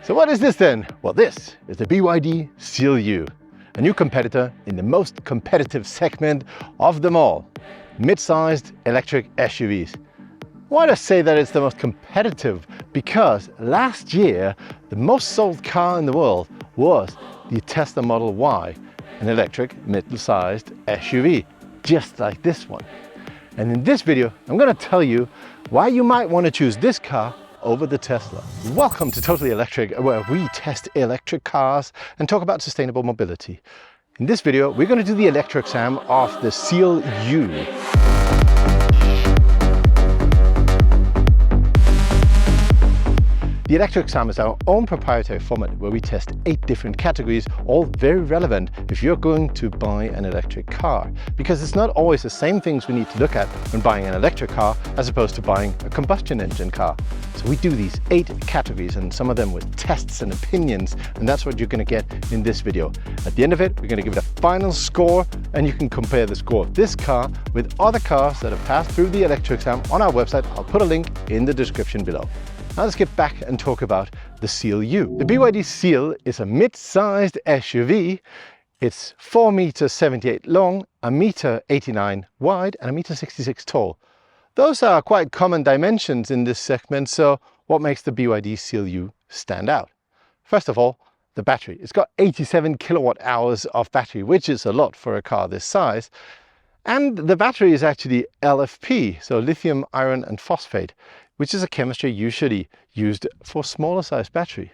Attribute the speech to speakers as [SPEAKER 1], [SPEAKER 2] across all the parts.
[SPEAKER 1] So what is this then? Well, this is the BYD Seal U, a new competitor in the most competitive segment of them all, mid-sized electric SUVs. Why do I say that it's the most competitive? Because last year, the most sold car in the world was the Tesla Model Y, an electric middle-sized SUV, just like this one. And in this video, I'm going to tell you why you might want to choose this car over the Tesla. Welcome to Totally Electric, where we test electric cars and talk about sustainable mobility. In this video, we're going to do the ElectroExam of the Seal U. The ElectroExam is our own proprietary format where we test 8 different categories, all very relevant if you're going to buy an electric car. Because it's not always the same things we need to look at when buying an electric car as opposed to buying a combustion engine car. So we do these 8 categories, and some of them with tests and opinions, and that's what you're going to get in this video. At the end of it, we're going to give it a final score, and you can compare the score of this car with other cars that have passed through the ElectroExam on our website. I'll put a link in the description below. Now let's get back and talk about the Seal U. The BYD Seal is a mid-sized SUV. It's 4.78 meters long, 1.89 meters wide, and 1.66 meters tall. Those are quite common dimensions in this segment, so what makes the BYD Seal U stand out? First of all, the battery. It's got 87 kilowatt hours of battery, which is a lot for a car this size. And the battery is actually LFP, so lithium, iron, and phosphate, which is a chemistry usually used for smaller size battery.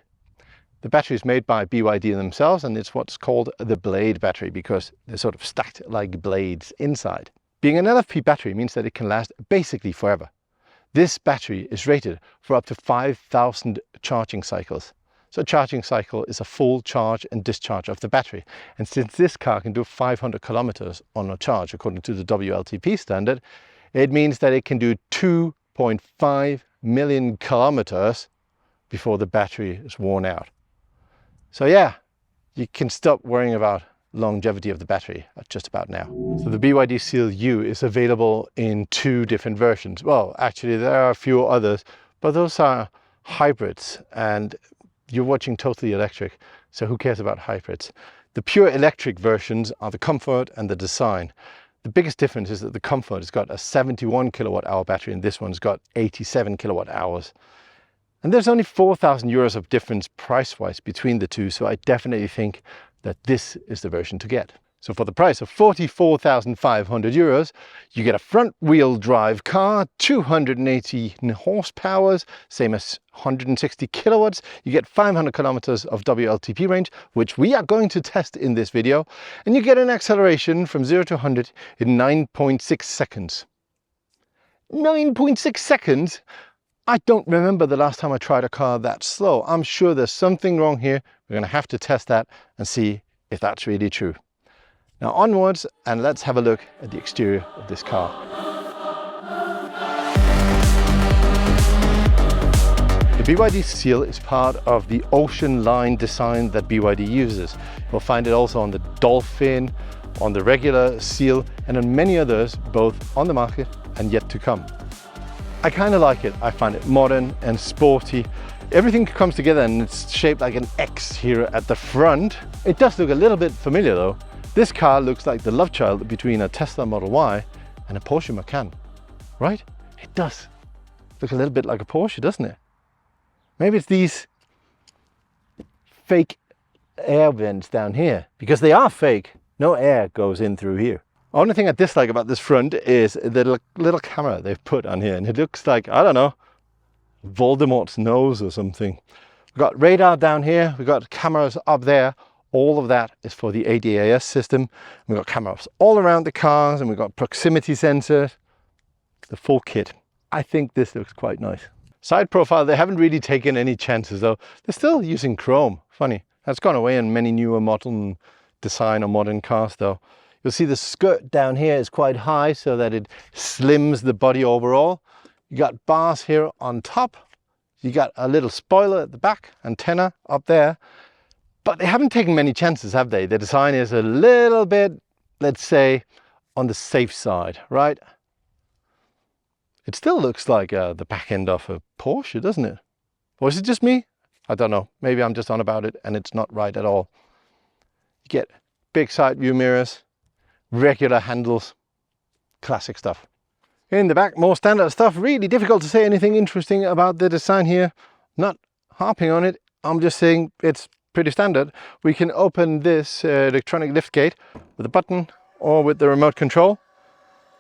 [SPEAKER 1] The battery is made by BYD themselves, and it's what's called the blade battery because they're sort of stacked like blades inside. Being an LFP battery means that it can last basically forever. This battery is rated for up to 5,000 charging cycles. So a charging cycle is a full charge and discharge of the battery. And since this car can do 500 kilometers on a charge according to the WLTP standard, it means that it can do 2.5 million kilometers before the battery is worn out. So yeah, you can stop worrying about longevity of the battery just about now. So the BYD Seal U is available in 2 different versions. Well, actually there are a few others, but those are hybrids, and you're watching Totally Electric, so who cares about hybrids? The pure electric versions are the comfort and the design. The biggest difference is that the comfort has got a 71 kilowatt hour battery and this one's got 87 kilowatt hours. And there's only 4,000 euros of difference price-wise between the two, so I definitely think that this is the version to get. So for the price of 44,500 euros, you get a front-wheel drive car, 280 horsepower, same as 160 kilowatts. You get 500 kilometers of WLTP range, which we are going to test in this video. And you get an acceleration from 0 to 100 in 9.6 seconds. 9.6 seconds? I don't remember the last time I tried a car that slow. I'm sure there's something wrong here. We're going to have to test that and see if that's really true. Now onwards, and let's have a look at the exterior of this car. The BYD Seal is part of the Ocean line design that BYD uses. You'll find it also on the Dolphin, on the regular Seal, and on many others, both on the market and yet to come. I kind of like it. I find it modern and sporty. Everything comes together and it's shaped like an X here at the front. It does look a little bit familiar though. This car looks like the love child between a Tesla Model Y and a Porsche Macan, right? It does look a little bit like a Porsche, doesn't it? Maybe it's these fake air vents down here, because they are fake. No air goes in through here. The only thing I dislike about this front is the little camera they've put on here, and it looks like, I don't know, Voldemort's nose or something. We've got radar down here, we've got cameras up there. All of that is for the ADAS system. We've got cameras all around the cars, and we've got proximity sensors, the full kit. I think this looks quite nice. Side profile, they haven't really taken any chances though. They're still using chrome. Funny, that's gone away in many newer modern design or modern cars though. You'll see the skirt down here is quite high so that it slims the body overall. You got bars here on top. You got a little spoiler at the back, antenna up there. But they haven't taken many chances, have they? The design is a little bit, let's say, on the safe side, right? It still looks like the back end of a Porsche, doesn't it? Or is it just me? I don't know, maybe I'm just on about it and it's not right at all. You get big side view mirrors, regular handles, classic stuff. In the back, more standard stuff. Really difficult to say anything interesting about the design here. Not harping on it, I'm just saying it's pretty standard. We can open this electronic lift gate with a button or with the remote control,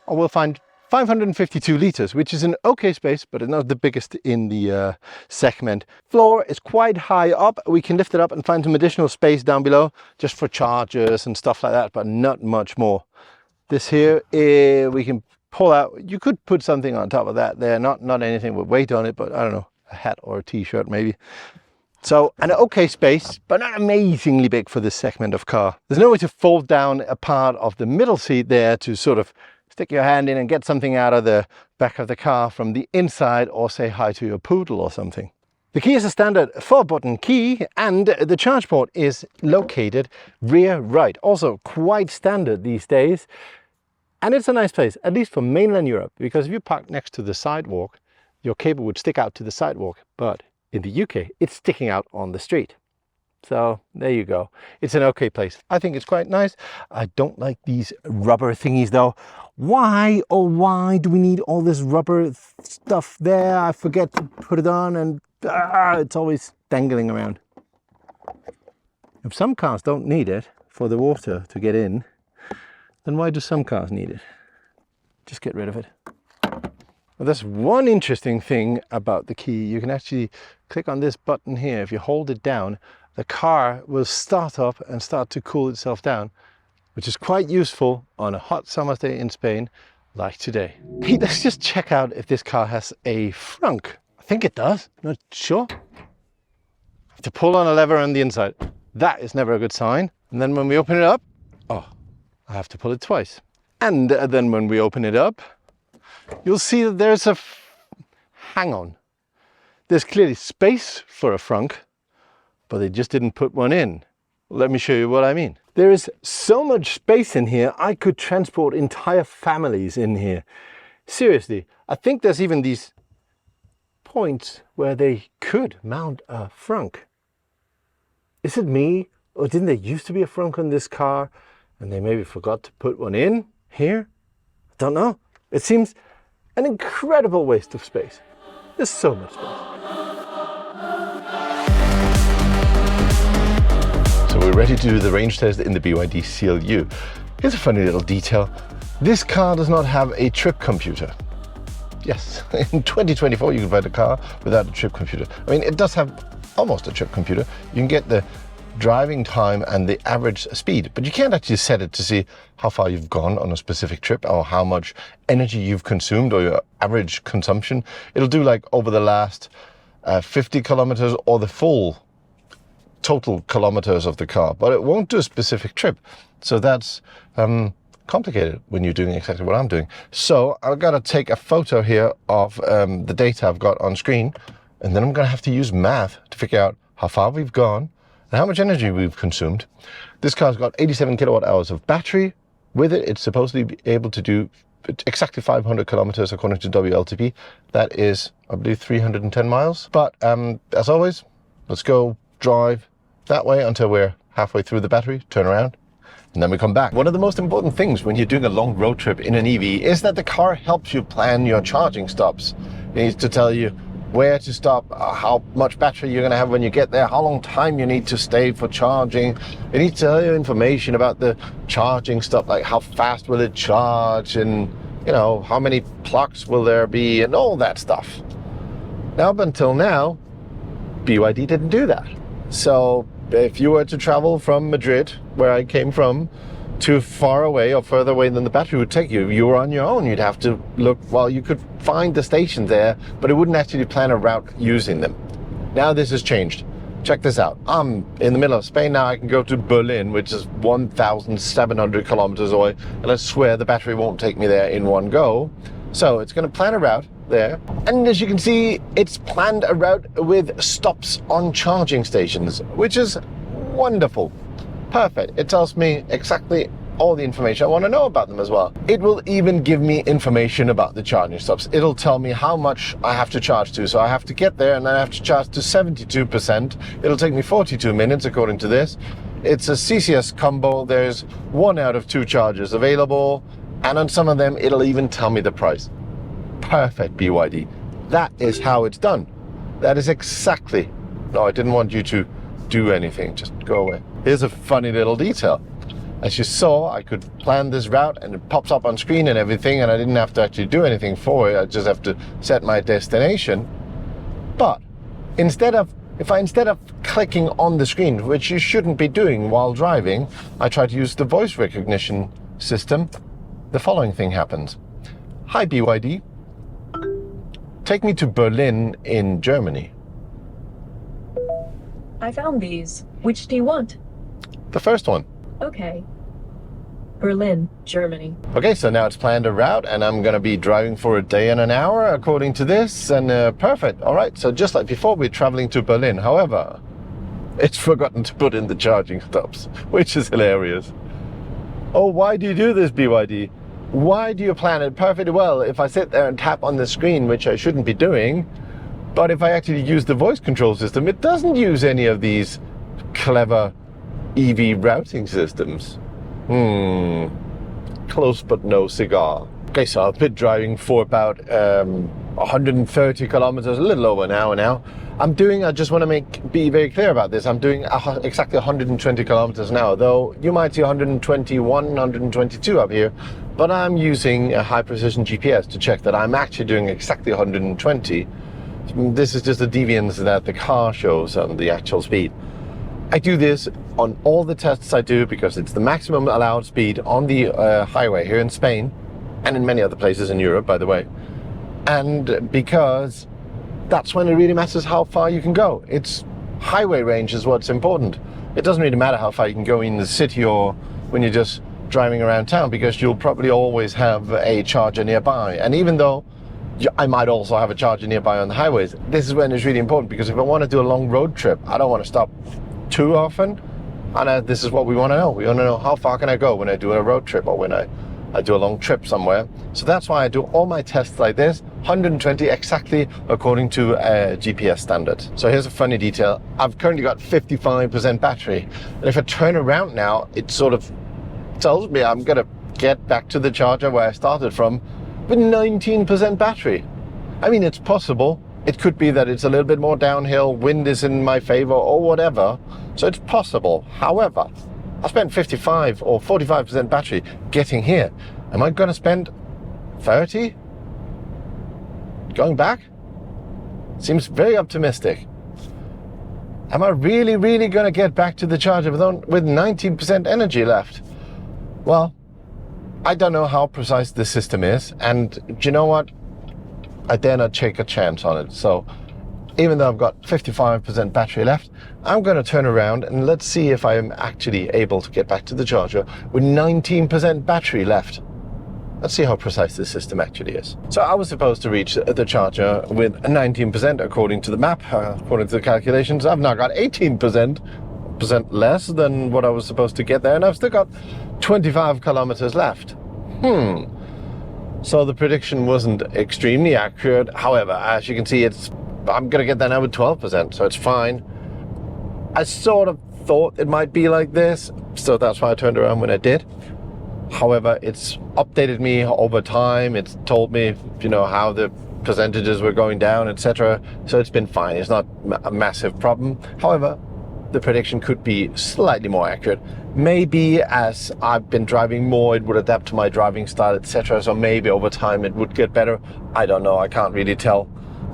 [SPEAKER 1] or we'll find 552 liters, which is an okay space, but it's not the biggest in the segment. Floor is quite high up. We can lift it up and find some additional space down below just for chargers and stuff like that, but not much more. This here, we can pull out. You could put something on top of that there, not anything with weight on it, but I don't know, a hat or a t-shirt maybe. So an okay space, but not amazingly big for this segment of car. There's no way to fold down a part of the middle seat there to sort of stick your hand in and get something out of the back of the car from the inside, or say hi to your poodle or something. The key is a standard 4-button key, and the charge port is located rear right. Also quite standard these days. And it's a nice place, at least for mainland Europe, because if you park next to the sidewalk, your cable would stick out to the sidewalk. But in the UK, it's sticking out on the street. So there you go. It's an okay place. I think it's quite nice. I don't like these rubber thingies though. Why, oh why do we need all this rubber stuff there? I forget to put it on and it's always dangling around. If some cars don't need it for the water to get in, then why do some cars need it? Just get rid of it. Well, there's one interesting thing about the key. You can actually click on this button here. If you hold it down, the car will start up and start to cool itself down, which is quite useful on a hot summer's day in Spain, like today. Hey, let's just check out if this car has a frunk. I think it does, not sure. Have to pull on a lever on the inside. That is never a good sign. And then when we open it up, oh, I have to pull it twice. And then when we open it up, you'll see that there's a hang on. There's clearly space for a frunk, but they just didn't put one in. Let me show you what I mean. There is so much space in here, I could transport entire families in here. Seriously, I think there's even these points where they could mount a frunk. Is it me, or didn't there used to be a frunk on this car and they maybe forgot to put one in here? I don't know. It seems an incredible waste of space. There's so much space. So we're ready to do the range test in the BYD Seal U. Here's a funny little detail. This car does not have a trip computer. Yes, in 2024 you can find a car without a trip computer. I mean, it does have almost a trip computer. You can get the driving time and the average speed, but you can't actually set it to see how far you've gone on a specific trip or how much energy you've consumed or your average consumption. It'll do like over the last 50 kilometers or the full total kilometers of the car, but it won't do a specific trip. So that's complicated when you're doing exactly what I'm doing. So I've got to take a photo here of the data I've got on screen, and then I'm going to have to use math to figure out how far we've gone and how much energy we've consumed. This car's got 87 kilowatt hours of battery. With it, it's supposedly be able to do exactly 500 kilometers according to WLTP. That is, I believe, 310 miles. But as always, let's go drive that way until we're halfway through the battery, turn around, and then we come back. One of the most important things when you're doing a long road trip in an EV is that the car helps you plan your charging stops. It needs to tell you where to stop, how much battery you're going to have when you get there, how long time you need to stay for charging. It needs to tell you information about the charging stuff, like how fast will it charge, and you know, how many plugs will there be, and all that stuff. Now, up until now, BYD didn't do that. So if you were to travel from Madrid, where I came from, too far away or further away than the battery would take you, you were on your own. You'd have to look, well, you could find the station there, but it wouldn't actually plan a route using them. Now this has changed. Check this out. I'm in the middle of Spain now. I can go to Berlin, which is 1,700 kilometers away, and I swear the battery won't take me there in one go. So it's going to plan a route there, and as you can see, it's planned a route with stops on charging stations, which is wonderful. Perfect. It tells me exactly all the information I want to know about them as well. It will even give me information about the charging stops. It'll tell me how much I have to charge to. So I have to get there and then I have to charge to 72%. It'll take me 42 minutes according to this. It's a CCS combo. There's 1 out of 2 chargers available. And on some of them, it'll even tell me the price. Perfect, BYD. That is how it's done. That is exactly. No, I didn't want you to do anything. Just go away. Here's a funny little detail. As you saw, I could plan this route and it pops up on screen and everything, and I didn't have to actually do anything for it. I just have to set my destination. But instead of clicking on the screen, which you shouldn't be doing while driving, I try to use the voice recognition system. The following thing happens. Hi BYD, take me to Berlin in Germany.
[SPEAKER 2] I found these. Which do you want?
[SPEAKER 1] The first one.
[SPEAKER 2] Okay. Berlin, Germany.
[SPEAKER 1] Okay, so now it's planned a route and I'm gonna be driving for a day and an hour according to this, and perfect. All right, so just like before, we're traveling to Berlin. However, it's forgotten to put in the charging stops, which is hilarious. Oh, why do you do this, BYD? Why do you plan it perfectly well if I sit there and tap on the screen, which I shouldn't be doing? But if I actually use the voice control system, it doesn't use any of these clever EV routing systems. Close but no cigar. Okay, so I've been driving for about 130 kilometers, a little over an hour now. I just want to be very clear about this. I'm doing exactly 120 kilometers an hour, though you might see 121, 122 up here, but I'm using a high precision GPS to check that I'm actually doing exactly 120. This is just the deviance that the car shows on the actual speed. I do this on all the tests I do because it's the maximum allowed speed on the highway here in Spain and in many other places in Europe, by the way. And because that's when it really matters how far you can go. It's highway range is what's important. It doesn't really matter how far you can go in the city or when you're just driving around town, because you'll probably always have a charger nearby. And even though I might also have a charger nearby on the highways, this is when it's really important, because if I want to do a long road trip, I don't want to stop too often. And this is what we want to know. We want to know how far can I go when I do a road trip or when I do a long trip somewhere. So that's why I do all my tests like this, 120 exactly according to GPS standard. So here's a funny detail. I've currently got 55% battery. And if I turn around now, it sort of tells me I'm gonna get back to the charger where I started from with 19% battery. I mean, it's possible. It could be that it's a little bit more downhill, wind is in my favor or whatever. So it's possible. However, I spent 55 or 45% battery getting here. Am I going to spend 30 going back? Seems very optimistic. Am I really going to get back to the charger with 19% energy left? Well, I don't know how precise this system is, and do you know what? I dare not take a chance on it. So even though I've got 55% battery left, I'm going to turn around and let's see if I am actually able to get back to the charger with 19% battery left. Let's see how precise this system actually is. So I was supposed to reach the charger with 19% according to the map, according to the calculations. I've now got 18% less than what I was supposed to get there, and I've still got 25 kilometers left. So the prediction wasn't extremely accurate. However, as you can see, I'm gonna get there now with 12%, so it's fine. I sort of thought it might be like this, so that's why I turned around when I did. However, it's updated me over time. It's told me, you know, how the percentages were going down, etc. So it's been fine. It's not a massive problem. However, the prediction could be slightly more accurate. Maybe as I've been driving more, it would adapt to my driving style, etc. So maybe over time it would get better. I don't know. I can't really tell.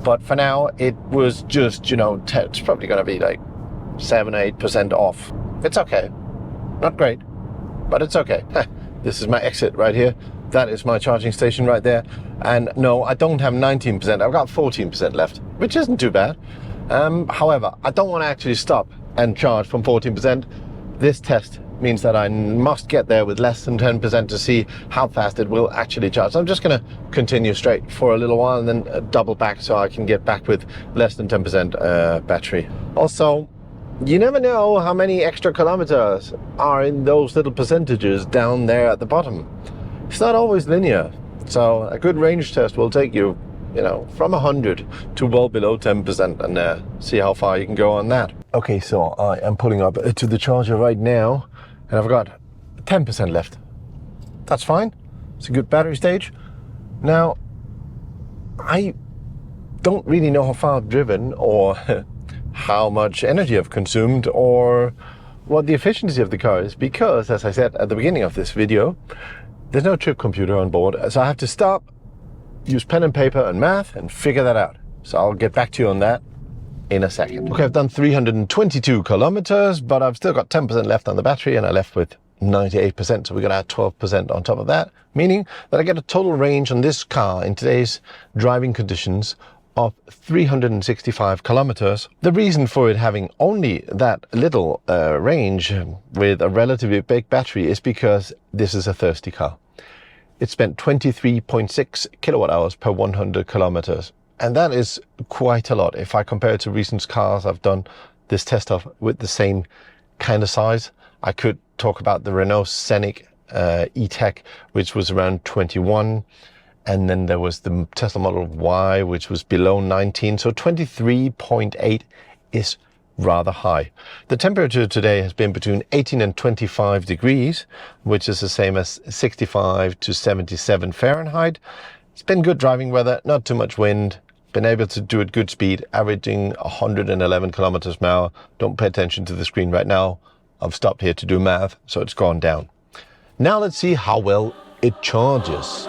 [SPEAKER 1] But for now, it was just, you know, it's probably going to be like 7 or 8% off. It's okay. Not great, but it's okay. This is my exit right here. That is my charging station right there. And no, I don't have 19%. I've got 14% left, which isn't too bad. However, I don't want to actually stop and charge from 14%. This test means that I must get there with less than 10% to see how fast it will actually charge. So I'm just going to continue straight for a little while and then double back so I can get back with less than 10% battery. Also, you never know how many extra kilometers are in those little percentages down there at the bottom. It's not always linear. So a good range test will take you, from 100 to well below 10% and see how far you can go on that. Okay, so I am pulling up to the charger right now and I've got 10% left. That's fine. It's a good battery stage. Now, I don't really know how far I've driven or how much energy I've consumed or what the efficiency of the car is because, as I said at the beginning of this video, there's no trip computer on board, so I have to stop, use pen and paper and math and figure that out. So I'll get back to you on that in a second. Okay, I've done 322 kilometers, but I've still got 10% left on the battery and I left with 98%, so we're gonna add 12% on top of that, meaning that I get a total range on this car in today's driving conditions of 365 kilometers. The reason for it having only that little range with a relatively big battery is because this is a thirsty car. It spent 23.6 kilowatt hours per 100 kilometers. And that is quite a lot if I compare it to recent cars I've done this test of with the same kind of size. I could talk about the Renault Scenic E-Tech, which was around 21. And then there was the Tesla Model Y, which was below 19. So 23.8 is rather high. The temperature today has been between 18 and 25 degrees, which is the same as 65 to 77 Fahrenheit. It's been good driving weather, not too much wind, been able to do it good speed, averaging 111 kilometers per hour. Don't pay attention to the screen right now. I've stopped here to do math, so it's gone down. Now let's see how well it charges.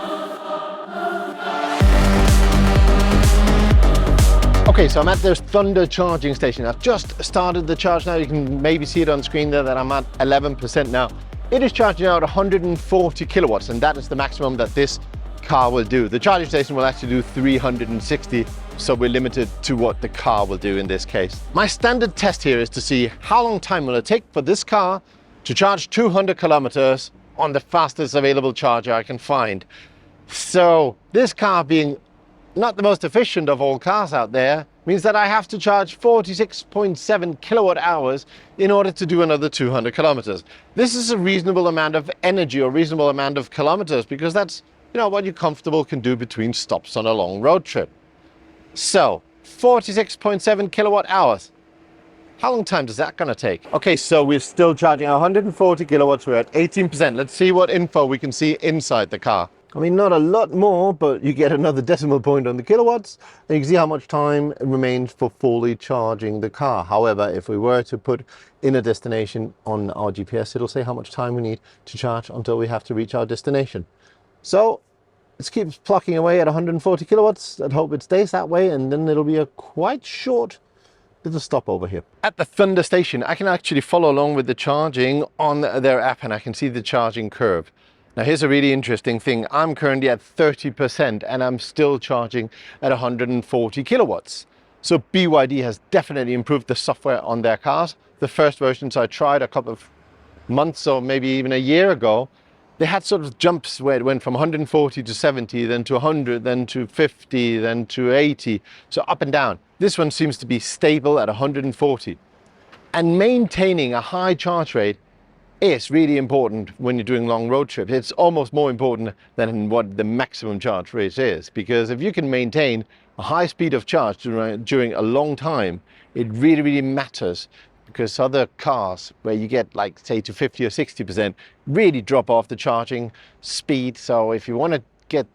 [SPEAKER 1] Okay, so I'm at this Thunder charging station. I've just started the charge now. You can maybe see it on screen there that I'm at 11% now. It is charging out 140 kilowatts, and that is the maximum that this car will do. The charging station will actually do 360, so we're limited to what the car will do in this case. My standard test here is to see how long time will it take for this car to charge 200 kilometers on the fastest available charger I can find. So this car being not the most efficient of all cars out there means that I have to charge 46.7 kilowatt hours in order to do another 200 kilometers. This is a reasonable amount of energy or reasonable amount of kilometers because that's what you're comfortable can do between stops on a long road trip. So 46.7 kilowatt hours. How long time is that going to take? Okay, so we're still charging 140 kilowatts. We're at 18%. Let's see what info we can see inside the car. I mean, not a lot more, but you get another decimal point on the kilowatts, and you can see how much time remains for fully charging the car. However, if we were to put in a destination on our GPS, it'll say how much time we need to charge until we have to reach our destination. So let's keep plucking away at 140 kilowatts. I'd hope it stays that way, and then it'll be a quite short little stop over here. At the Thunder station, I can actually follow along with the charging on their app, and I can see the charging curve. Now here's a really interesting thing. I'm currently at 30% and I'm still charging at 140 kilowatts. So BYD has definitely improved the software on their cars. The first versions I tried a couple of months or maybe even a year ago, they had sort of jumps where it went from 140 to 70, then to 100, then to 50, then to 80. So up and down. This one seems to be stable at 140. And maintaining a high charge rate is really important when you're doing long road trips. It's almost more important than what the maximum charge rate is, because if you can maintain a high speed of charge during a long time, it really, really matters, because other cars where you get like say to 50 or 60% really drop off the charging speed. So if you want to get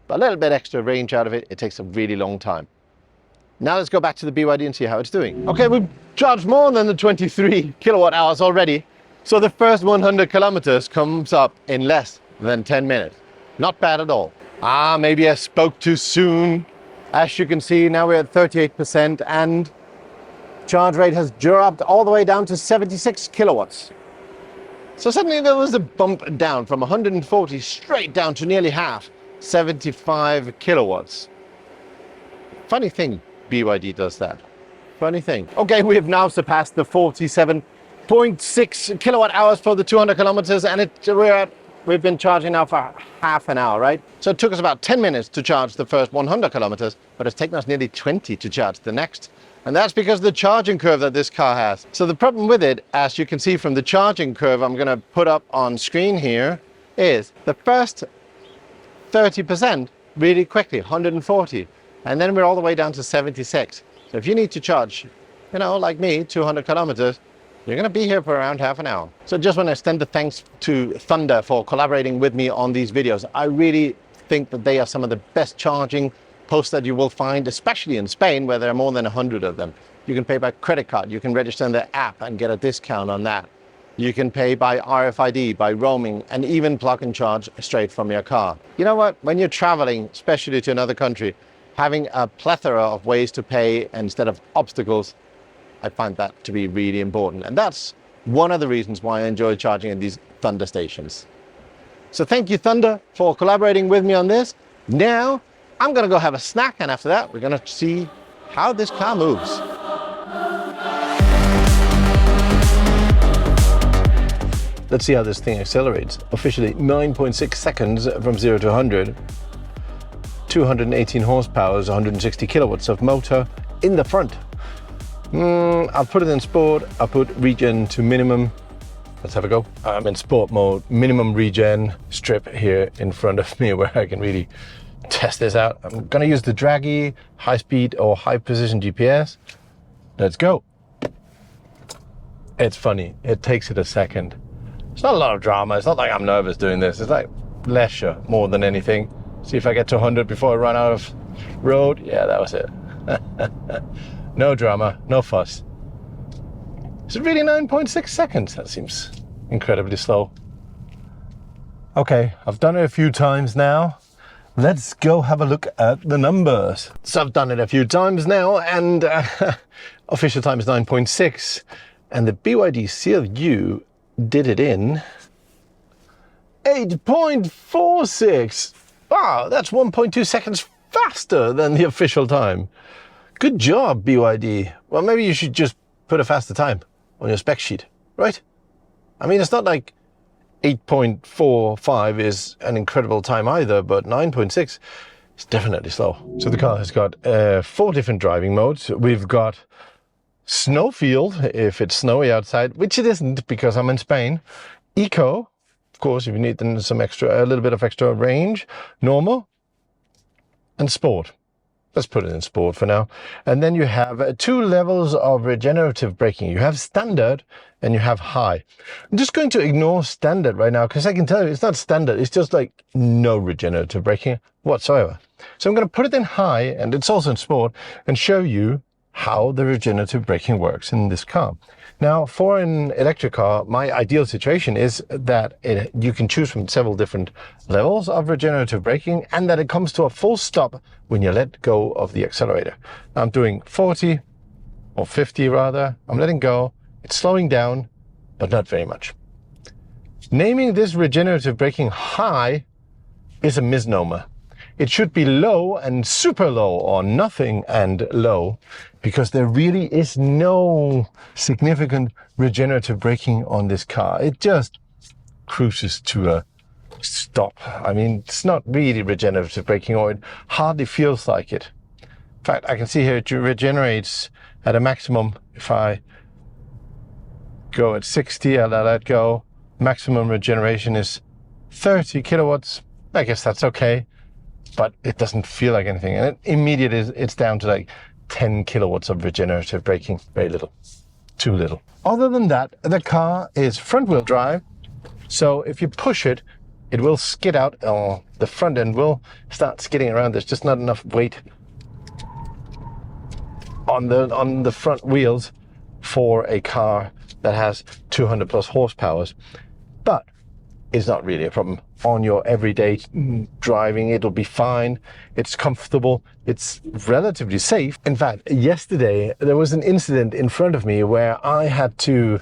[SPEAKER 1] a little bit extra range out of it, it takes a really long time. Now let's go back to the BYD and see how it's doing. Okay, we've charged more than the 23 kilowatt hours already. So the first 100 kilometers comes up in less than 10 minutes. Not bad at all. Maybe I spoke too soon. As you can see, now we're at 38% and charge rate has dropped all the way down to 76 kilowatts. So suddenly there was a bump down from 140 straight down to nearly half, 75 kilowatts. Funny thing, BYD does that. Funny thing. Okay, we have now surpassed the 47.6 kilowatt hours for the 200 kilometers and we're at we've been charging now for half an hour, right? So it took us about 10 minutes to charge the first 100 kilometers, but it's taken us nearly 20 to charge the next. And that's because of the charging curve that this car has. So the problem with it, as you can see from the charging curve I'm gonna put up on screen here, is the first 30% really quickly, 140. And then we're all the way down to 76. So if you need to charge, you know, like me, 200 kilometers, you're gonna be here for around half an hour. So just want to extend the thanks to Thunder for collaborating with me on these videos. I really think that they are some of the best charging posts that you will find, especially in Spain, where there are more than 100 of them. You can pay by credit card, you can register in their app and get a discount on that. You can pay by RFID, by roaming, and even plug and charge straight from your car. You know what? When you're traveling, especially to another country, having a plethora of ways to pay instead of obstacles, I find that to be really important. And that's one of the reasons why I enjoy charging at these Thunder stations. So thank you, Thunder, for collaborating with me on this. Now, I'm gonna go have a snack, and after that, we're gonna see how this car moves. Let's see how this thing accelerates. Officially 9.6 seconds from 0 to 100. 218 horsepower, 160 kilowatts of motor in the front. I'll put it in sport. I'll put regen to minimum. Let's have a go. I'm in sport mode, minimum regen strip here in front of me where I can really test this out. I'm gonna use the Draggy high speed or high precision GPS. Let's go. It's funny, it takes it a second. It's not a lot of drama. It's not like I'm nervous doing this. It's like leisure more than anything. See if I get to 100 before I run out of road. Yeah, that was it. No drama, no fuss. Is it really 9.6 seconds? That seems incredibly slow. Okay, I've done it a few times now. Let's go have a look at the numbers. So I've done it a few times now, and official time is 9.6, and the BYD Seal U did it in 8.46. Wow, that's 1.2 seconds faster than the official time. Good job, BYD. Well, maybe you should just put a faster time on your spec sheet, right? I mean, it's not like 8.45 is an incredible time either, but 9.6 is definitely slow. So the car has got 4 different driving modes. We've got snowfield, if it's snowy outside, which it isn't because I'm in Spain. Eco, of course, if you need a little bit of extra range. Normal, and sport. Let's put it in sport for now. And then you have 2 levels of regenerative braking. You have standard and you have high. I'm just going to ignore standard right now because I can tell you it's not standard. It's just like no regenerative braking whatsoever. So I'm going to put it in high, and it's also in sport, and show you how the regenerative braking works in this car. Now, for an electric car, my ideal situation is that you can choose from several different levels of regenerative braking, and that it comes to a full stop when you let go of the accelerator. I'm doing 40 or 50 rather. I'm letting go. It's slowing down, but not very much. Naming this regenerative braking high is a misnomer. It should be low and super low, or nothing and low, because there really is no significant regenerative braking on this car. It just cruises to a stop. I mean, it's not really regenerative braking, or it hardly feels like it. In fact, I can see here it regenerates at a maximum. If I go at 60, I'll let it go. Maximum regeneration is 30 kilowatts. I guess that's okay, but it doesn't feel like anything. And immediately it's down to like 10 kilowatts of regenerative braking. Very little, too little. Other than that, the car is front wheel drive. So if you push it, it will skid out, or the front end will start skidding around. There's just not enough weight on the front wheels for a car that has 200 plus horsepower. But it's not really a problem on your everyday driving. It'll be fine. It's comfortable. It's relatively safe. In fact, yesterday there was an incident in front of me where I had to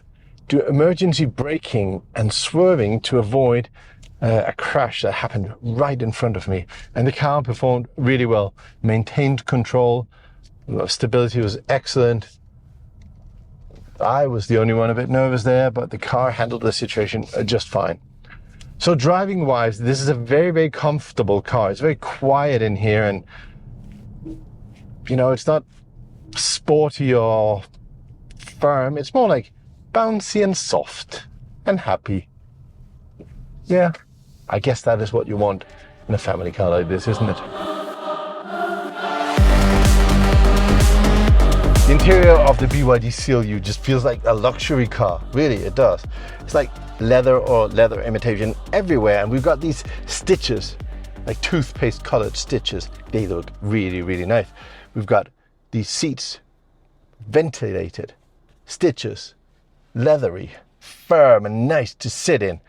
[SPEAKER 1] do emergency braking and swerving to avoid a crash that happened right in front of me. And the car performed really well, maintained control. Stability was excellent. I was the only one a bit nervous there, but the car handled the situation just fine. So driving wise, this is a very, very comfortable car. It's very quiet in here, and you know, it's not sporty or firm. It's more like bouncy and soft and happy. Yeah, I guess that is what you want in a family car like this, isn't it? The interior of the BYD Seal U just feels like a luxury car. Really, it does. It's like leather or leather imitation everywhere, and we've got these stitches, like toothpaste colored stitches. They look really, really nice. We've got these seats, ventilated, stitches, leathery, firm and nice to sit in.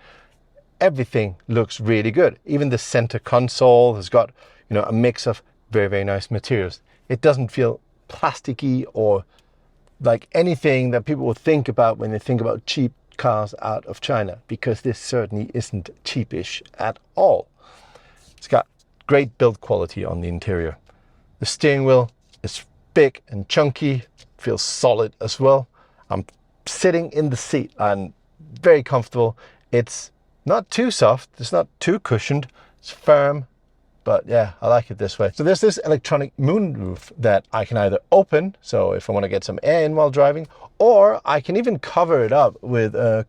[SPEAKER 1] Everything looks really good. Even the center console has got, you know, a mix of very, very nice materials. It doesn't feel plasticky or like anything that people would think about when they think about cheap cars out of China, because this certainly isn't cheapish at all. It's got great build quality on the interior. The steering wheel is big and chunky, feels solid as well. I'm sitting in the seat and very comfortable. It's not too soft, it's not too cushioned, it's firm. But yeah, I like it this way. So there's this electronic moonroof that I can either open, so if I want to get some air in while driving, or I can even cover it up with a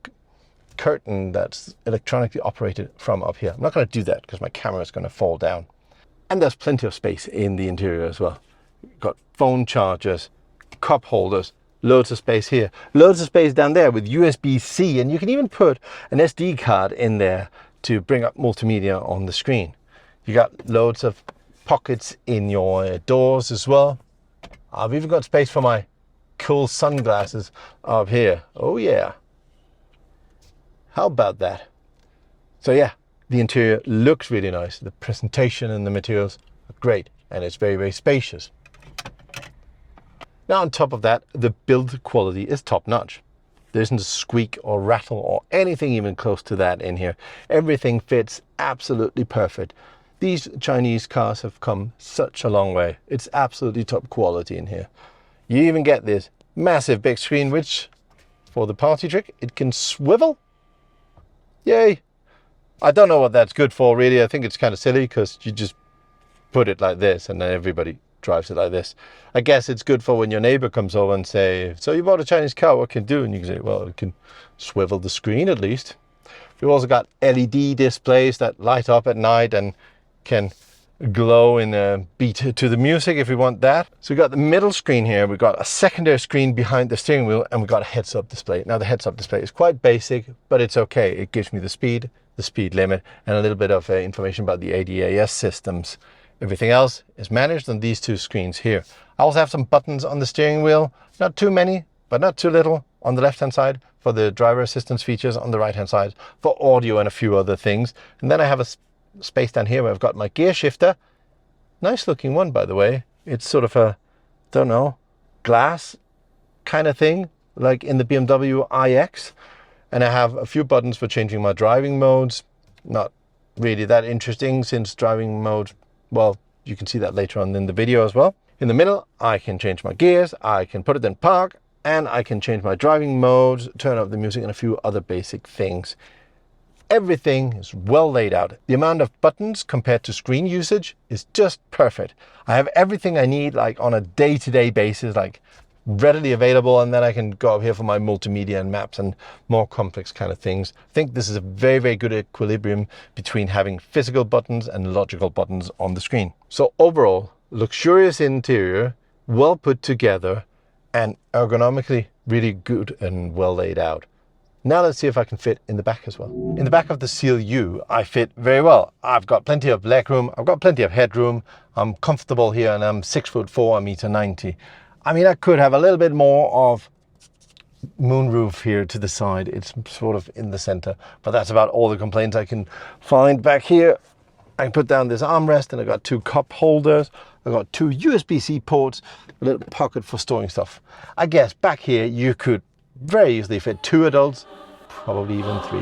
[SPEAKER 1] curtain that's electronically operated from up here. I'm not going to do that because my camera is going to fall down. And there's plenty of space in the interior as well. You've got phone chargers, cup holders, loads of space here, loads of space down there with USB-C, and you can even put an SD card in there to bring up multimedia on the screen. You got loads of pockets in your doors as well. I've even got space for my cool sunglasses up here. Oh yeah. How about that? So yeah, the interior looks really nice. The presentation and the materials are great, and it's very, very spacious. Now on top of that, the build quality is top notch. There isn't a squeak or rattle or anything even close to that in here. Everything fits absolutely perfect. These Chinese cars have come such a long way. It's absolutely top quality in here. You even get this massive big screen, which for the party trick, it can swivel. Yay. I don't know what that's good for really. I think it's kind of silly because you just put it like this and then everybody drives it like this. I guess it's good for when your neighbor comes over and say, so you bought a Chinese car, what can it do? And you can say, well, it can swivel the screen at least. We've also got LED displays that light up at night and can glow in a beat to the music if we want that. So we've got the middle screen here, we've got a secondary screen behind the steering wheel, and we've got a heads-up display. Now the heads-up display is quite basic, but it's okay. It gives me the speed limit, and a little bit of information about the ADAS systems. Everything else is managed on these two screens here. I also have some buttons on the steering wheel, not too many, but not too little, on the left-hand side for the driver assistance features, on the right-hand side for audio and a few other things. And then I have a space down here where I've got my gear shifter. Nice looking one, by the way. It's sort of a, don't know, glass kind of thing, like in the BMW iX. And I have a few buttons for changing my driving modes. Not really that interesting since driving mode, well, you can see that later on in the video as well. In the middle, I can change my gears, I can put it in park, and I can change my driving modes, turn up the music, and a few other basic things. Everything is well laid out. The amount of buttons compared to screen usage is just perfect. I have everything I need, like on a day-to-day basis, like readily available, and then I can go up here for my multimedia and maps and more complex kind of things. I think this is a very, very good equilibrium between having physical buttons and logical buttons on the screen. So overall, luxurious interior, well put together, and ergonomically really good and well laid out. Now let's see if I can fit in the back as well. In the back of the Seal U, I fit very well. I've got plenty of legroom, I've got plenty of headroom, I'm comfortable here, and I'm 6'4", 1.90 m. I mean, I could have a little bit more of moonroof here to the side. It's sort of in the center, but that's about all the complaints I can find. Back here, I can put down this armrest, and I've got two cup holders. I've got two USB-C ports, a little pocket for storing stuff. I guess back here, you could very easily fit 2 adults, probably even 3.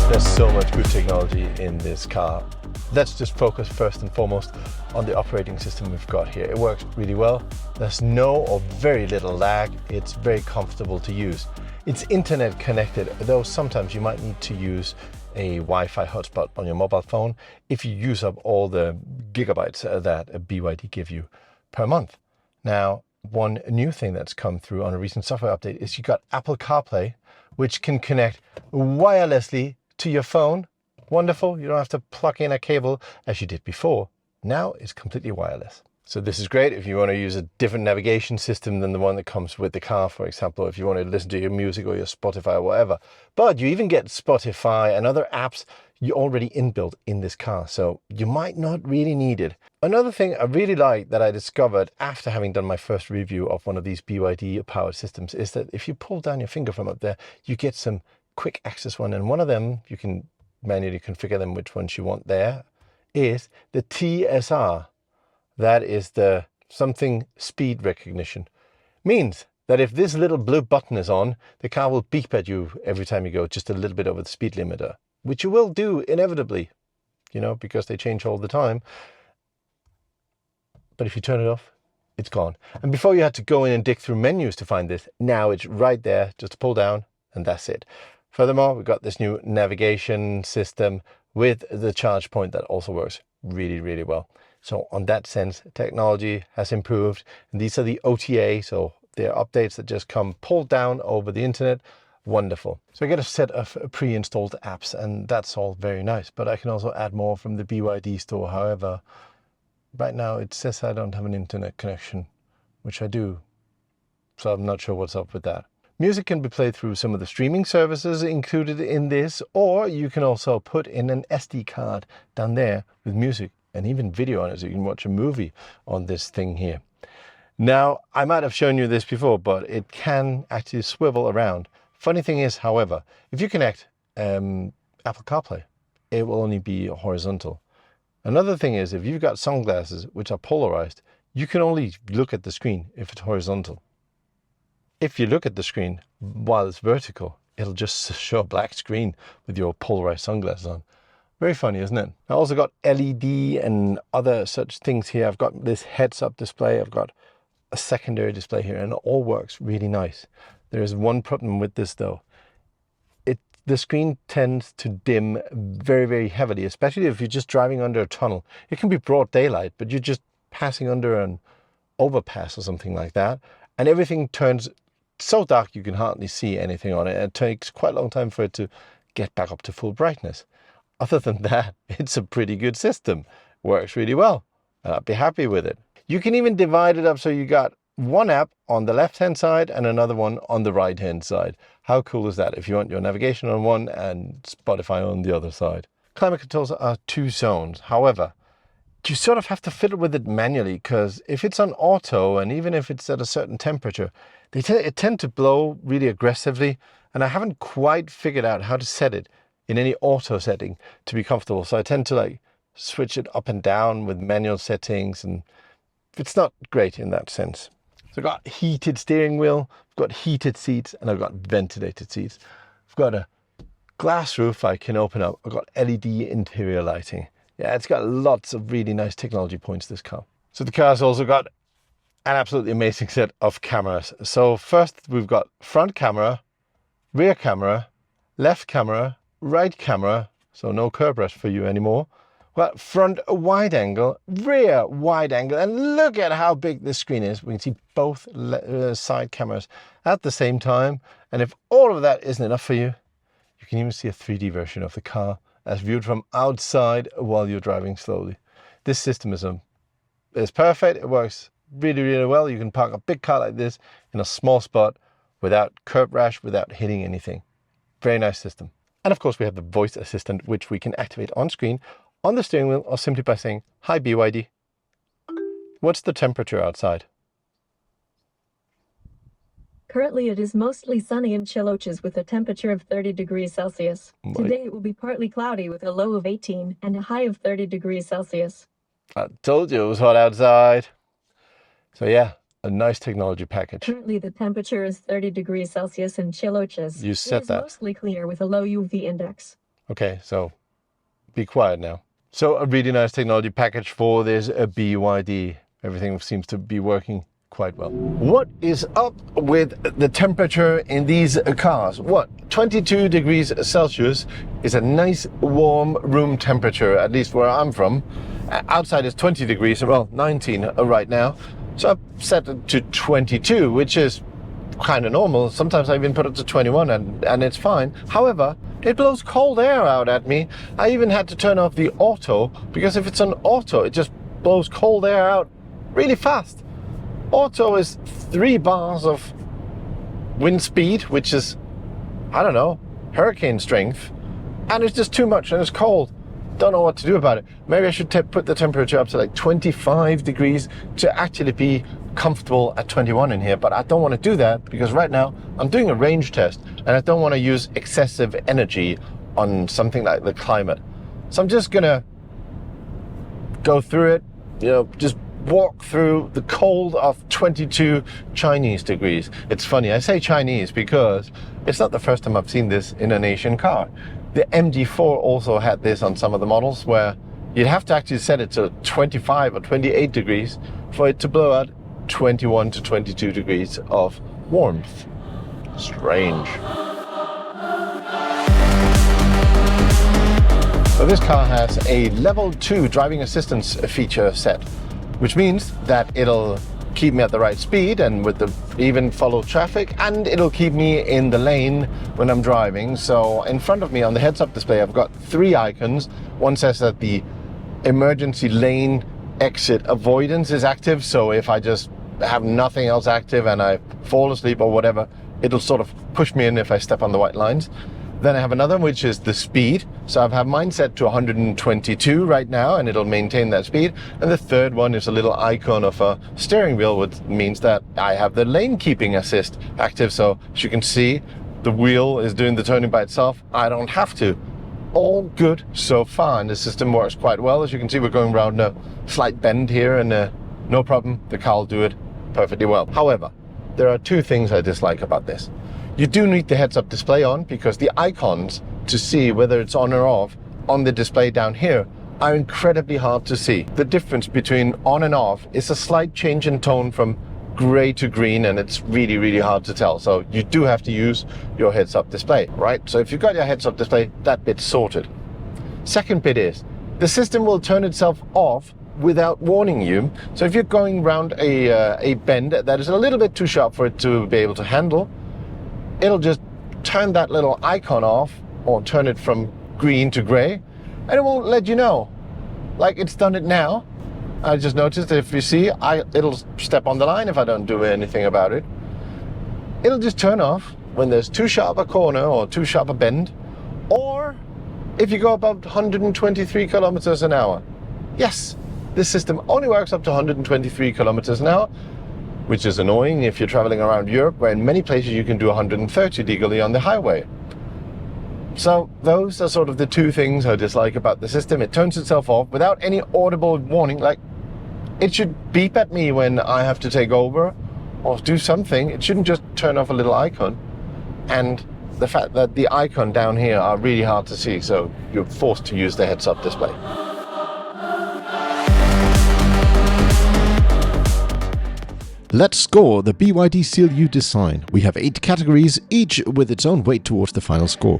[SPEAKER 1] There's so much good technology in this car. Let's just focus first and foremost on the operating system we've got here. It works really well. There's no or very little lag. It's very comfortable to use. It's internet connected, though sometimes you might need to use a Wi-Fi hotspot on your mobile phone if you use up all the gigabytes that a BYD give you per month. Now, one new thing that's come through on a recent software update is you got Apple CarPlay, which can connect wirelessly to your phone. Wonderful. You don't have to plug in a cable as you did before. Now it's completely wireless. So this is great if you want to use a different navigation system than the one that comes with the car, for example, if you want to listen to your music or your Spotify or whatever. But you even get Spotify and other apps you already inbuilt in this car, so you might not really need it. Another thing I really like that I discovered after having done my first review of one of these BYD powered systems is that if you pull down your finger from up there, you get some quick access one, and one of them, you can manually configure them which ones you want there, is the TSR. That is the something speed recognition. Means that if this little blue button is on, the car will beep at you every time you go just a little bit over the speed limiter, which you will do inevitably, you know, because they change all the time. But if you turn it off, it's gone. And before you had to go in and dig through menus to find this, now it's right there, just pull down and that's it. Furthermore, we've got this new navigation system with the charge point that also works really, really well. So on that sense, technology has improved. And these are the OTA, so they're updates that just come pulled down over the internet. Wonderful. So I get a set of pre-installed apps, and that's all very nice. But I can also add more from the BYD store. However, right now it says I don't have an internet connection, which I do. So I'm not sure what's up with that. Music can be played through some of the streaming services included in this, or you can also put in an SD card down there with music and even video on it, so you can watch a movie on this thing here. Now, I might have shown you this before, but it can actually swivel around. Funny thing is, however, if you connect Apple CarPlay, it will only be horizontal. Another thing is, if you've got sunglasses which are polarized, you can only look at the screen if it's horizontal. If you look at the screen while it's vertical, it'll just show a black screen with your polarized sunglasses on. Very funny, isn't it? I also got LED and other such things here. I've got this heads-up display. I've got a secondary display here, and it all works really nice. There is one problem with this, though. The screen tends to dim very, very heavily, especially if you're just driving under a tunnel. It can be broad daylight, but you're just passing under an overpass or something like that, and everything turns so dark you can hardly see anything on it. And it takes quite a long time for it to get back up to full brightness. Other than that, it's a pretty good system. Works really well. I'd be happy with it. You can even divide it up so you got one app on the left-hand side and another one on the right-hand side. How cool is that if you want your navigation on one and Spotify on the other side? Climate controls are 2 zones. However, you sort of have to fiddle with it manually, because if it's on auto and even if it's at a certain temperature, it tend to blow really aggressively, and I haven't quite figured out how to set it in any auto setting to be comfortable. So I tend to switch it up and down with manual settings, and it's not great in that sense. So I've got heated steering wheel, I've got heated seats, and I've got ventilated seats. I've got a glass roof I can open up. I've got LED interior lighting. Yeah, it's got lots of really nice technology points, this car. So the car's also got an absolutely amazing set of cameras. So first we've got front camera, rear camera, left camera, right camera, so no curb rash for you anymore. We've got front wide angle, rear wide angle, and look at how big this screen is. We can see both side cameras at the same time. And if all of that isn't enough for you, you can even see a 3D version of the car as viewed from outside while you're driving slowly. This system is perfect. It works really, really well. You can park a big car like this in a small spot without curb rash, without hitting anything. Very nice system. And of course, we have the voice assistant, which we can activate on screen on the steering wheel, or simply by saying, "Hi BYD, what's the temperature outside?"
[SPEAKER 2] Currently it is mostly sunny in Chiloches with a temperature of 30 degrees Celsius. Today it will be partly cloudy with a low of 18 and a high of 30 degrees Celsius.
[SPEAKER 1] I told you it was hot outside. So yeah, a nice technology package.
[SPEAKER 2] Currently the temperature is 30 degrees Celsius in Chiloches.
[SPEAKER 1] You set that.
[SPEAKER 2] It is mostly clear with a low UV index.
[SPEAKER 1] Okay, so be quiet now. So a really nice technology package for this BYD. Everything seems to be working quite well. What is up with the temperature in these cars? What, 22 degrees Celsius is a nice warm room temperature, at least where I'm from. Outside is 20 degrees, well, 19 right now. So I've set it to 22, which is kind of normal. Sometimes I even put it to 21 and it's fine. However, it blows cold air out at me. I even had to turn off the auto, because if it's on auto, it just blows cold air out really fast. Auto is 3 bars of wind speed, which is, I don't know, hurricane strength, and it's just too much and it's cold. Don't know what to do about it. Maybe I should put the temperature up to like 25 degrees to actually be comfortable at 21 in here, but I don't want to do that because right now I'm doing a range test and I don't want to use excessive energy on something like the climate. So I'm just gonna go through it, just walk through the cold of 22 Chinese degrees. It's funny, I say Chinese because it's not the first time I've seen this in an Asian car. The MG4 also had this on some of the models where you'd have to actually set it to 25 or 28 degrees for it to blow out 21 to 22 degrees of warmth. Strange. So this car has a level 2 driving assistance feature set, which means that it'll keep me at the right speed and even follow traffic, and it'll keep me in the lane when I'm driving. So in front of me on the heads-up display, I've got 3 icons. One says that the emergency lane exit avoidance is active, so if I just have nothing else active and I fall asleep or whatever, it'll sort of push me in if I step on the white lines. Then I have another, which is the speed. So I've had mine set to 122 right now, and it'll maintain that speed. And the third one is a little icon of a steering wheel, which means that I have the lane keeping assist active. So as you can see, the wheel is doing the turning by itself. I don't have to. All good so far, and the system works quite well. As you can see, we're going around a slight bend here, and no problem, the car will do it perfectly well. However, there are 2 things I dislike about this. You do need the heads-up display on because the icons to see whether it's on or off on the display down here are incredibly hard to see. The difference between on and off is a slight change in tone from gray to green, and it's really, really hard to tell. So you do have to use your heads-up display, right? So if you've got your heads-up display, that bit's sorted. Second bit is, the system will turn itself off without warning you. So if you're going around a bend that is a little bit too sharp for it to be able to handle, it'll just turn that little icon off or turn it from green to gray, and it won't let you know. Like it's done it now. I just noticed that if you see, it'll step on the line if I don't do anything about it. It'll just turn off when there's too sharp a corner or too sharp a bend, or if you go about 123 kilometers an hour. Yes, this system only works up to 123 kilometers an hour, which is annoying if you're traveling around Europe, where in many places you can do 130 legally on the highway. So those are sort of the 2 things I dislike about the system. It turns itself off without any audible warning. Like, it should beep at me when I have to take over or do something. It shouldn't just turn off a little icon. And the fact that the icon down here are really hard to see, so you're forced to use the heads-up display.
[SPEAKER 3] Let's score the BYD Seal U design. We have 8 categories, each with its own weight towards the final score.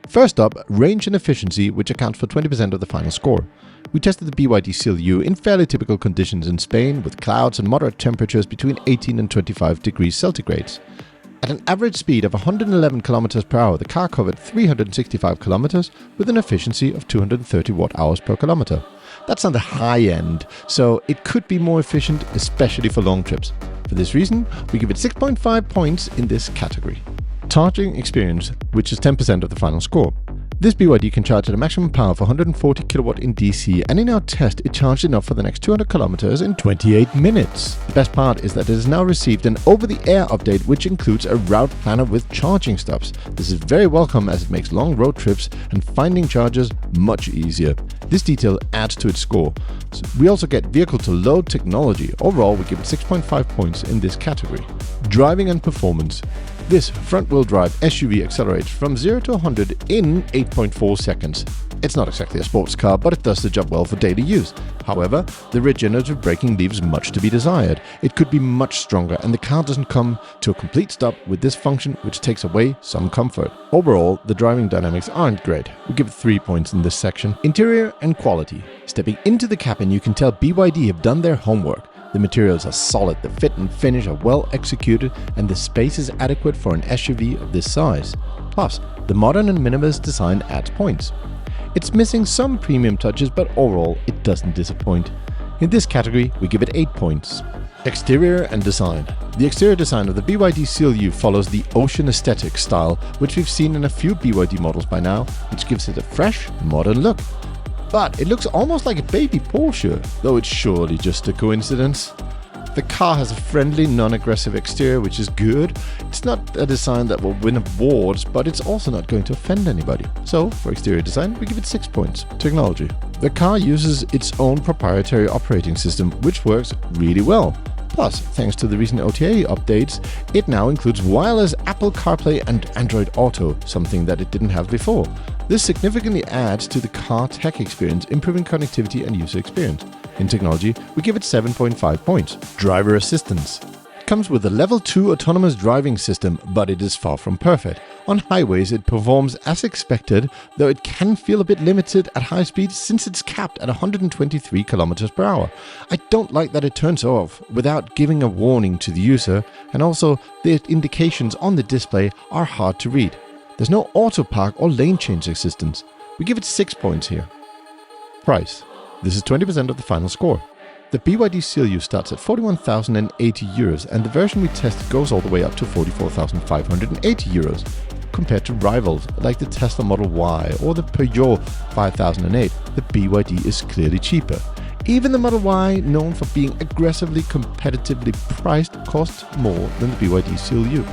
[SPEAKER 3] First up, range and efficiency, which accounts for 20% of the final score. We tested the BYD Seal U in fairly typical conditions in Spain, with clouds and moderate temperatures between 18 and 25 degrees centigrade. At an average speed of 111 km per hour, the car covered 365 km with an efficiency of 230 watt-hours per kilometer. That's on the high end, so it could be more efficient, especially for long trips. For this reason, we give it 6.5 points in this category. Charging experience, which is 10% of the final score. This BYD can charge at a maximum power of 140 kW in DC, and in our test it charged enough for the next 200 kilometers in 28 minutes. The best part is that it has now received an over-the-air update which includes a route planner with charging stops. This is very welcome as it makes long road trips and finding chargers much easier. This detail adds to its score. So we also get vehicle-to-load technology. Overall, we give it 6.5 points in this category. Driving and performance. This front-wheel drive SUV accelerates from 0 to 100 in 8.4 seconds. It's not exactly a sports car, but it does the job well for daily use. However, the regenerative braking leaves much to be desired. It could be much stronger, and the car doesn't come to a complete stop with this function, which takes away some comfort. Overall, the driving dynamics aren't great. We give it 3 points in this section. Interior and quality. Stepping into the cabin, you can tell BYD have done their homework. The materials are solid, the fit and finish are well executed, and the space is adequate for an SUV of this size. Plus, the modern and minimalist design adds points. It's missing some premium touches, but overall, it doesn't disappoint. In this category, we give it 8 points. Exterior and design. The exterior design of the BYD Seal U follows the ocean aesthetic style, which we've seen in a few BYD models by now, which gives it a fresh, modern look. But it looks almost like a baby Porsche, though it's surely just a coincidence. The car has a friendly, non-aggressive exterior, which is good. It's not a design that will win awards, but it's also not going to offend anybody. So, for exterior design, we give it 6 points. Technology. The car uses its own proprietary operating system, which works really well. Plus, thanks to the recent OTA updates, it now includes wireless Apple CarPlay and Android Auto, something that it didn't have before. This significantly adds to the car tech experience, improving connectivity and user experience. In technology, we give it 7.5 points. Driver assistance. It comes with a level 2 autonomous driving system, but it is far from perfect. On highways, it performs as expected, though it can feel a bit limited at high speed since it's capped at 123 km per hour. I don't like that it turns off without giving a warning to the user, and also the indications on the display are hard to read. There's no auto park or lane change assistance. We give it 6 points here. Price. This is 20% of the final score. The BYD Seal U starts at €41,080, and the version we tested goes all the way up to €44,580. Compared to rivals like the Tesla Model Y or the Peugeot 5008, the BYD is clearly cheaper. Even the Model Y, known for being aggressively competitively priced, costs more than the BYD Seal U.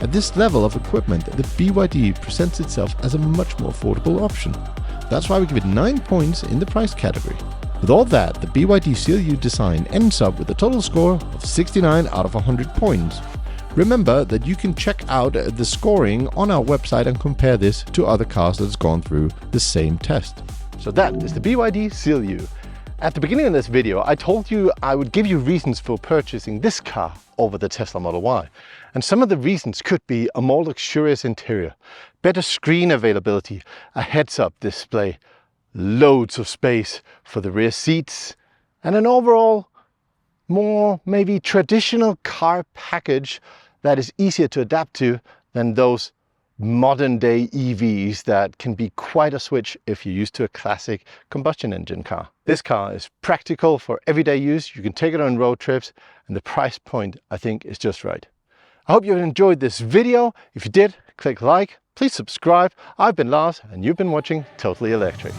[SPEAKER 3] At this level of equipment, the BYD presents itself as a much more affordable option. That's why we give it 9 points in the price category. With all that, the BYD Seal U design ends up with a total score of 69 out of 100 points. Remember that you can check out the scoring on our website and compare this to other cars that has gone through the same test.
[SPEAKER 1] So that is the BYD Seal U. At the beginning of this video, I told you I would give you reasons for purchasing this car over the Tesla Model Y. And some of the reasons could be a more luxurious interior, better screen availability, a heads-up display, loads of space for the rear seats, and an overall more maybe traditional car package that is easier to adapt to than those modern day EVs that can be quite a switch if you're used to a classic combustion engine car. This car is practical for everyday use. You can take it on road trips, and the price point I think is just right. I hope you enjoyed this video. If you did, click like, please subscribe. I've been Lars and you've been watching Totally Electric.